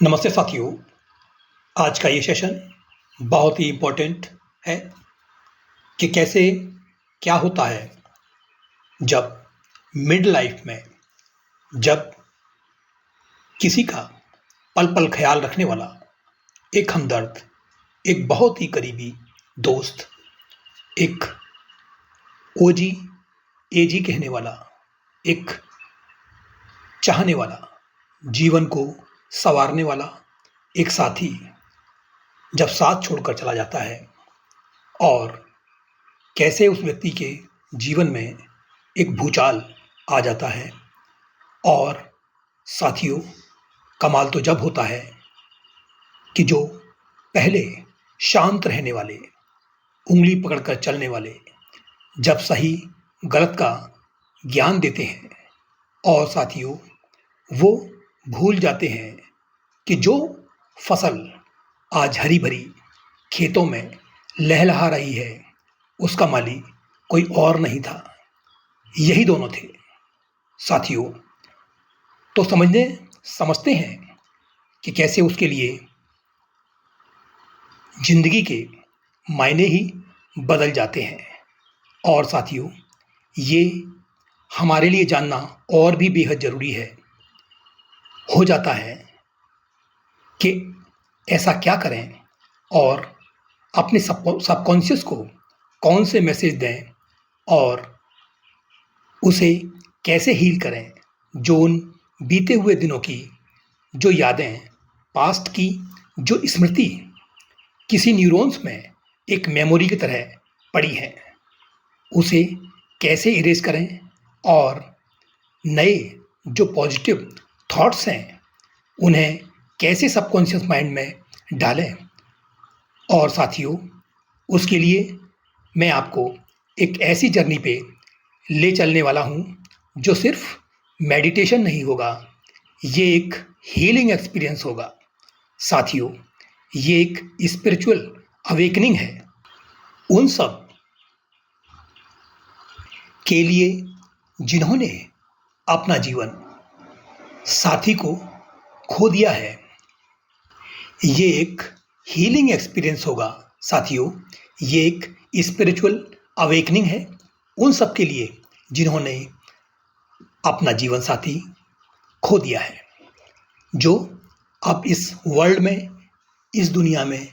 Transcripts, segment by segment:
नमस्ते साथियों। आज का ये सेशन बहुत ही इम्पोर्टेंट है कि कैसे क्या होता है जब मिड लाइफ में जब किसी का पल पल ख्याल रखने वाला एक हमदर्द, एक बहुत ही करीबी दोस्त, एक ओजी एजी कहने वाला, एक चाहने वाला, जीवन को संवारने वाला एक साथी जब साथ छोड़कर चला जाता है और कैसे उस व्यक्ति के जीवन में एक भूचाल आ जाता है। और साथियों, कमाल तो जब होता है कि जो पहले शांत रहने वाले, उंगली पकड़कर चलने वाले, जब सही गलत का ज्ञान देते हैं और साथियों वो भूल जाते हैं कि जो फसल आज हरी भरी खेतों में लहलहा रही है उसका माली कोई और नहीं था, यही दोनों थे। साथियों, तो समझते हैं कि कैसे उसके लिए जिंदगी के मायने ही बदल जाते हैं। और साथियों, ये हमारे लिए जानना और भी बेहद ज़रूरी है। हो जाता है कि ऐसा क्या करें और अपने सबकॉन्शियस को कौन से मैसेज दें और उसे कैसे हील करें, जो उन बीते हुए दिनों की जो यादें, पास्ट की जो स्मृति किसी न्यूरॉन्स में एक मेमोरी की तरह पड़ी हैं, उसे कैसे इरेज करें और नए जो पॉजिटिव थॉट्स हैं उन्हें कैसे सबकॉन्शियस माइंड में डालें। और साथियों, उसके लिए मैं आपको एक ऐसी जर्नी पे ले चलने वाला हूँ जो सिर्फ मेडिटेशन नहीं होगा, ये एक हीलिंग एक्सपीरियंस होगा। साथियों, ये एक स्पिरिचुअल अवेकनिंग है उन सब के लिए जिन्होंने अपना जीवन साथी को खो दिया है। ये एक हीलिंग एक्सपीरियंस होगा साथियों, ये एक स्पिरिचुअल अवेकनिंग है उन सब के लिए जिन्होंने अपना जीवन साथी खो दिया है, जो अब इस वर्ल्ड में, इस दुनिया में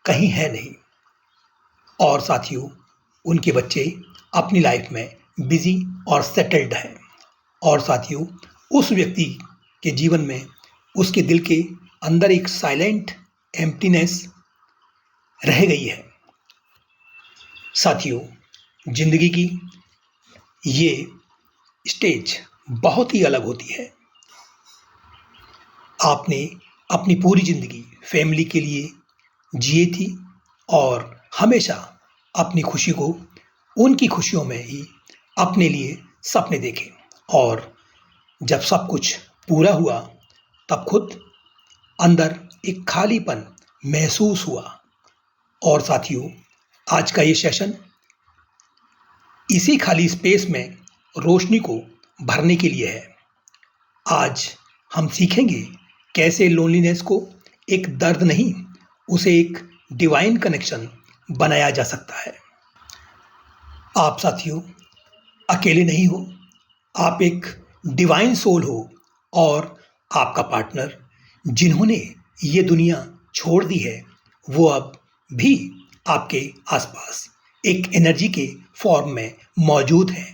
कहीं है नहीं। और साथियों, उनके बच्चे अपनी लाइफ में बिजी और सेटल्ड हैं। और साथियों, उस व्यक्ति के जीवन में उसके दिल के अंदर एक साइलेंट एम्प्टीनेस रह गई है। साथियों, जिंदगी की ये स्टेज बहुत ही अलग होती है। आपने अपनी पूरी जिंदगी फैमिली के लिए जिए थी और हमेशा अपनी खुशी को उनकी खुशियों में ही अपने लिए सपने देखे। और जब सब कुछ पूरा हुआ तब खुद अंदर एक खालीपन महसूस हुआ। और साथियों, आज का ये सेशन इसी खाली स्पेस में रोशनी को भरने के लिए है। आज हम सीखेंगे कैसे लोनलीनेस को एक दर्द नहीं, उसे एक डिवाइन कनेक्शन बनाया जा सकता है। आप साथियों अकेले नहीं हो, आप एक डिवाइन सोल हो और आपका पार्टनर जिन्होंने ये दुनिया छोड़ दी है वो अब भी आपके आसपास एक एनर्जी के फॉर्म में मौजूद है।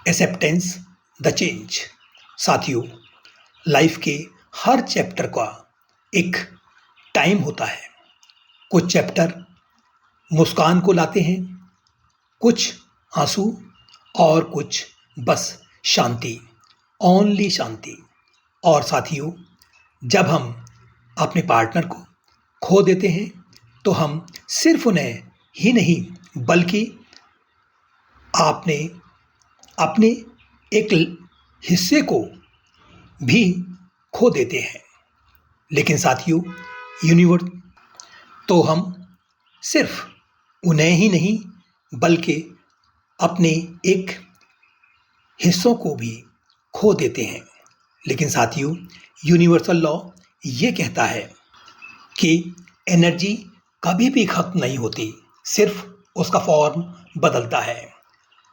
Acceptance the change. साथियों, लाइफ के हर चैप्टर का एक टाइम होता है। कुछ चैप्टर मुस्कान को लाते हैं, कुछ आंसू और कुछ बस शांति, ओनली शांति। और साथियों, जब हम अपने पार्टनर को खो देते हैं तो हम सिर्फ उन्हें ही नहीं बल्कि आपने अपने एक हिस्से को भी खो देते हैं। लेकिन साथियों, यूनिवर्स तो हम सिर्फ उन्हें ही नहीं बल्कि अपने एक हिस्सों को भी खो देते हैं। लेकिन साथियों, यूनिवर्सल लॉ ये कहता है कि एनर्जी कभी भी खत्म नहीं होती, सिर्फ उसका फॉर्म बदलता है।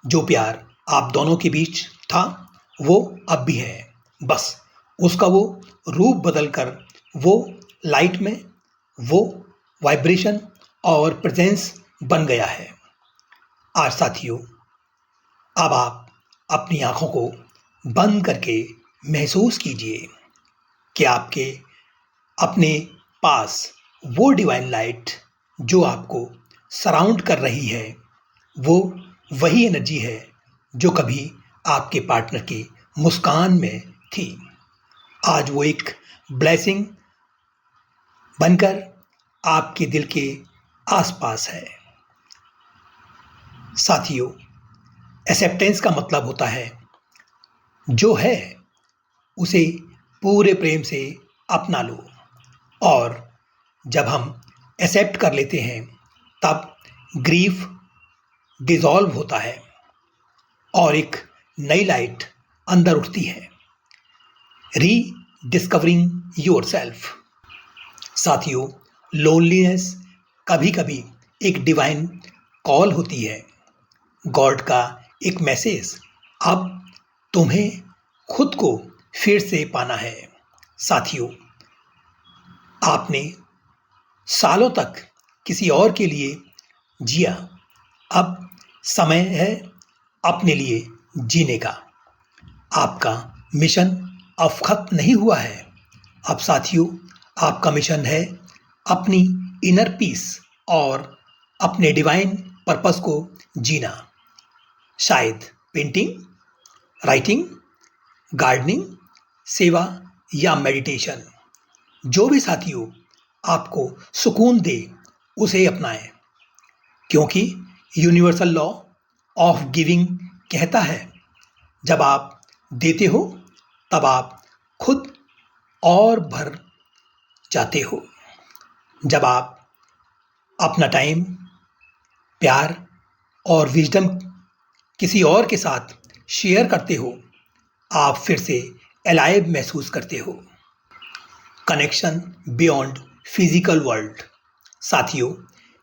जो प्यार आप दोनों के बीच था वो अब भी है, बस उसका वो रूप बदलकर वो लाइट में वो वाइब्रेशन और प्रेजेंस बन गया है। आज साथियों, अब आप अपनी आंखों को बंद करके महसूस कीजिए कि आपके अपने पास वो डिवाइन लाइट जो आपको सराउंड कर रही है, वो वही एनर्जी है जो कभी आपके पार्टनर की मुस्कान में थी। आज वो एक ब्लेसिंग बनकर आपके दिल के आसपास है। साथियों, एक्सेप्टेंस का मतलब होता है जो है उसे पूरे प्रेम से अपना लो। और जब हम एक्सेप्ट कर लेते हैं तब ग्रीफ डिसॉल्व होता है और एक नई लाइट अंदर उठती है। री डिस्कवरिंग योरसेल्फ। साथियों, लोनलीनेस कभी कभी एक डिवाइन कॉल होती है, गॉड का एक मैसेज। अब तुम्हें खुद को फिर से पाना है। साथियों, आपने सालों तक किसी और के लिए जिया, अब समय है अपने लिए जीने का। आपका मिशन अब खत्म नहीं हुआ है। अब साथियों, आपका मिशन है अपनी इनर पीस और अपने डिवाइन पर्पस को जीना। शायद पेंटिंग, राइटिंग, गार्डनिंग, सेवा या मेडिटेशन, जो भी साथियों आपको सुकून दे उसे अपनाएं, क्योंकि यूनिवर्सल लॉ ऑफ गिविंग कहता है जब आप देते हो तब आप खुद और भर जाते हो। जब आप अपना टाइम, प्यार और विजडम किसी और के साथ शेयर करते हो, आप फिर से अलाइव महसूस करते हो। Connection beyond physical world. साथियों,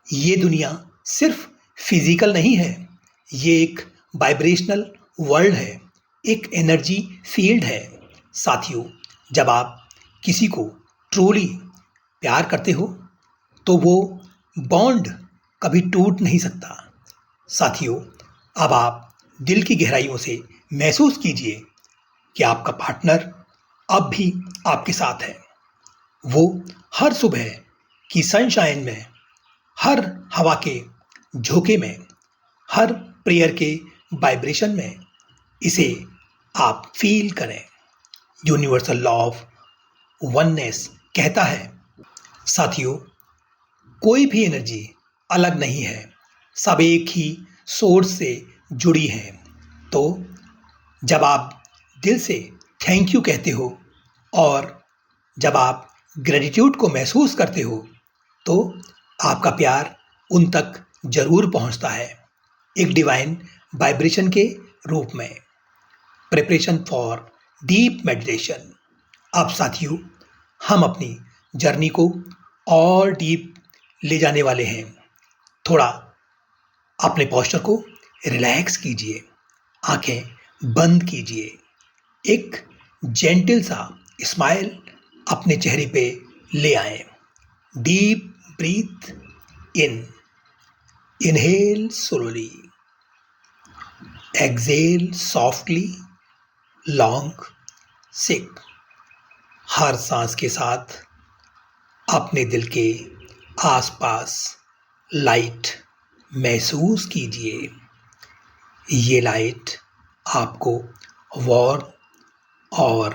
ये दुनिया सिर्फ फिजिकल नहीं है, ये एक वाइब्रेशनल वर्ल्ड है, एक एनर्जी फील्ड है। साथियों, जब आप किसी को ट्रूली प्यार करते हो तो वो बॉन्ड कभी टूट नहीं सकता। साथियों, अब आप दिल की गहराइयों से महसूस कीजिए कि आपका पार्टनर अब भी आपके साथ है। वो हर सुबह की सनशाइन में, हर हवा के झोंके में, हर प्रेयर के वाइब्रेशन में, इसे आप फील करें। यूनिवर्सल लॉ ऑफ वननेस कहता है साथियों, कोई भी एनर्जी अलग नहीं है, सब एक ही सोर्स से जुड़ी है। तो जब आप दिल से थैंक यू कहते हो और जब आप ग्रेटिट्यूड को महसूस करते हो तो आपका प्यार उन तक जरूर पहुंचता है, एक डिवाइन वाइब्रेशन के रूप में। Preparation for deep meditation. अब साथियों, हम अपनी जर्नी को और डीप ले जाने वाले हैं। थोड़ा अपने पोस्चर को रिलैक्स कीजिए, आंखें बंद कीजिए, एक जेंटल सा स्माइल अपने चेहरे पे ले आए। Deep breath in, inhale slowly, exhale softly, long sick. हर सांस के साथ अपने दिल के आसपास लाइट महसूस कीजिए। ये लाइट आपको वार्म और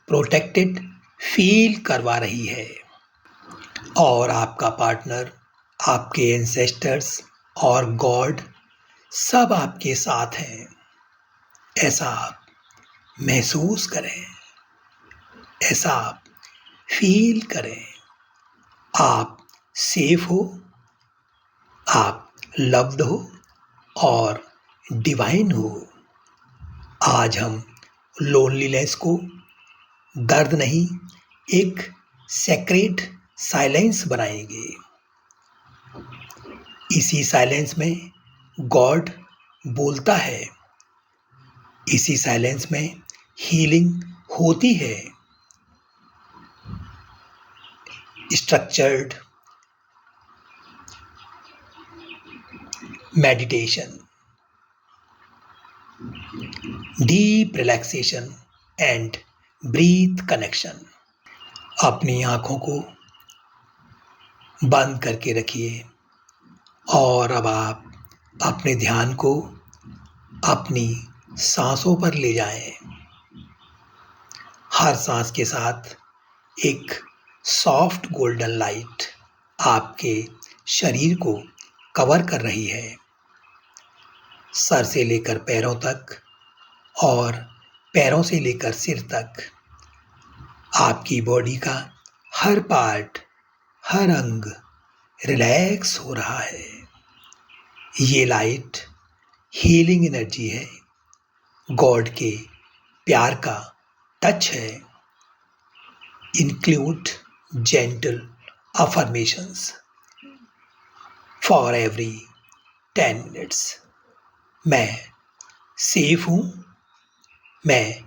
प्रोटेक्टेड फील करवा रही है और आपका पार्टनर, आपके एंसेस्टर्स और गॉड सब आपके साथ हैं। ऐसा आप महसूस करें, ऐसा आप फील करें। आप सेफ हो, आप लव्ड हो और डिवाइन हो। आज हम लोनलीनेस को दर्द नहीं एक सेक्रेड साइलेंस बनाएंगे। इसी साइलेंस में गॉड बोलता है, इसी साइलेंस में हीलिंग होती है। Structured meditation, deep relaxation and breath connection. अपनी आंखों को बंद करके रखिए और अब आप अपने ध्यान को अपनी सांसों पर ले जाएं। हर सांस के साथ एक सॉफ्ट गोल्डन लाइट आपके शरीर को कवर कर रही है, सर से लेकर पैरों तक और पैरों से लेकर सिर तक। आपकी बॉडी का हर पार्ट, हर अंग रिलैक्स हो रहा है। ये लाइट हीलिंग एनर्जी है, गॉड के प्यार का टच है। Include gentle affirmations for every 10 minutes. मैं सेफ हूँ, मैं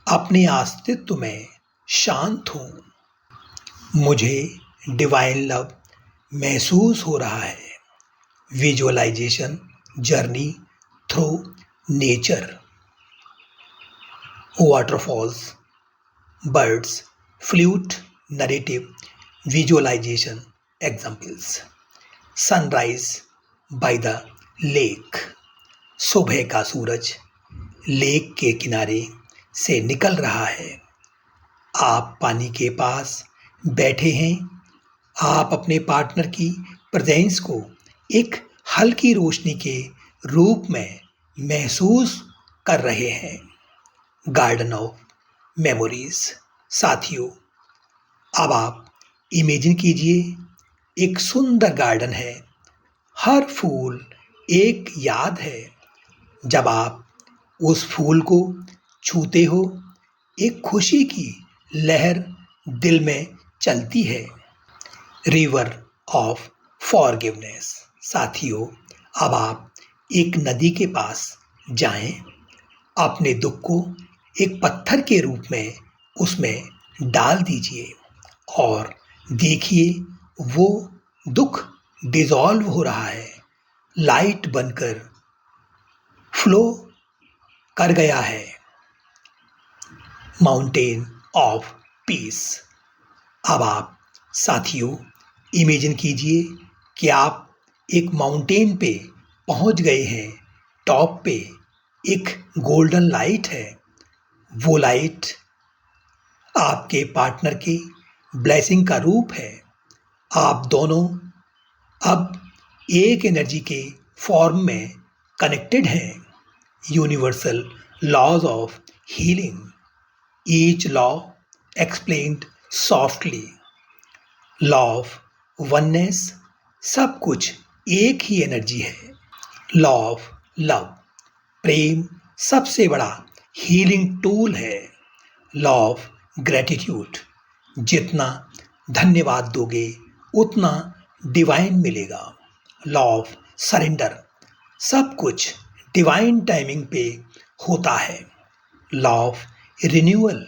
अपने अस्तित्व में शांत हूँ, मुझे डिवाइन लव महसूस हो रहा है। Visualization journey through nature, waterfalls, birds, flute, narrative, visualization examples. Sunrise by the lake, सुबह का सूरज लेक के किनारे से निकल रहा है। आप पानी के पास बैठे हैं, आप अपने पार्टनर की प्रेजेंस को एक हल्की रोशनी के रूप में महसूस कर रहे हैं। Garden of memories. साथियों, अब आप इमेजिन कीजिए एक सुंदर गार्डन है, हर फूल एक याद है। जब आप उस फूल को छूते हो, एक खुशी की लहर दिल में चलती है। River of forgiveness. साथियों, अब आप एक नदी के पास जाएं, अपने दुख को एक पत्थर के रूप में उसमें डाल दीजिए और देखिए वो दुख डिसॉल्व हो रहा है, लाइट बनकर फ्लो कर गया है। Mountain of peace. अब आप साथियों इमेजिन कीजिए कि आप एक माउंटेन पे पहुंच गए हैं। टॉप पे एक गोल्डन लाइट है, वो लाइट आपके पार्टनर की ब्लेसिंग का रूप है। आप दोनों अब एक एनर्जी के फॉर्म में कनेक्टेड हैं। Universal laws of healing, each law explained softly. Law of oneness, सब कुछ एक ही एनर्जी है। लॉ ऑफ लव, प्रेम सबसे बड़ा हीलिंग टूल है। लॉ ऑफ ग्रेटिट्यूड, जितना धन्यवाद दोगे उतना डिवाइन मिलेगा। लॉ ऑफ सरेंडर, सब कुछ डिवाइन टाइमिंग पे होता है। Law of renewal,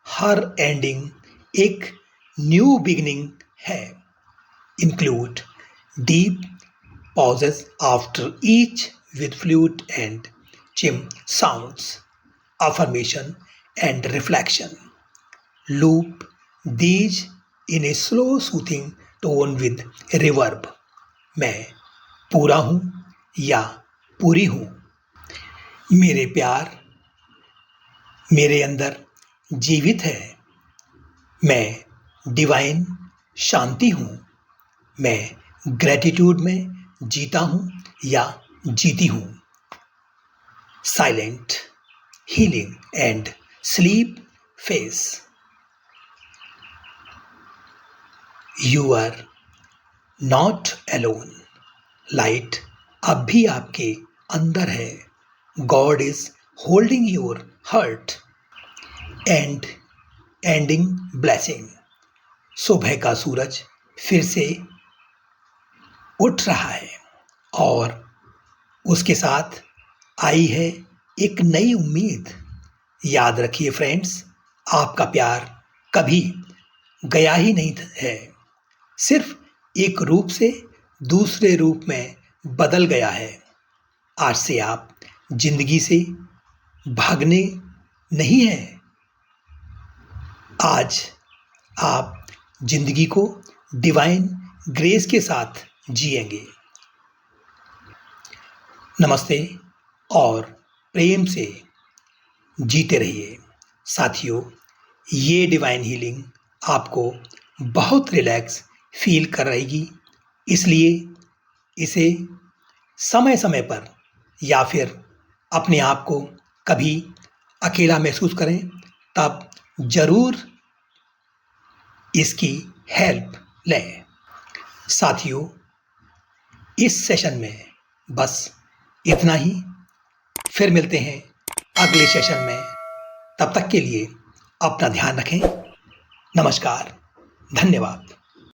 her ending एक न्यू बिगिनिंग है। Include deep pauses after each with flute and chime sounds, affirmation and reflection. Loop these in a slow soothing tone with reverb. मैं पूरा हूँ या पूरी हूँ, मेरे प्यार मेरे अंदर जीवित है, मैं डिवाइन शांति हूँ, मैं ग्रेटिट्यूड में जीता हूँ या जीती हूँ। Silent healing and sleep phase. You are not alone, light अब भी आपके अंदर है। God is holding your hurt and ending blessing. सुबह का सूरज फिर से उठ रहा है और उसके साथ आई है एक नई उम्मीद। याद रखिए फ्रेंड्स, आपका प्यार कभी गया ही नहीं है, सिर्फ एक रूप से दूसरे रूप में बदल गया है। आज से आप जिंदगी से भागने नहीं हैं, आज आप जिंदगी को डिवाइन ग्रेस के साथ जिएंगे। नमस्ते और प्रेम से जीते रहिए। साथियों, ये डिवाइन हीलिंग आपको बहुत रिलैक्स फील कराएगी, इसलिए इसे समय समय पर या फिर अपने आप को कभी अकेला महसूस करें तब ज़रूर इसकी हेल्प लें। साथियों, इस सेशन में बस इतना ही। फिर मिलते हैं अगले सेशन में। तब तक के लिए अपना ध्यान रखें। नमस्कार, धन्यवाद।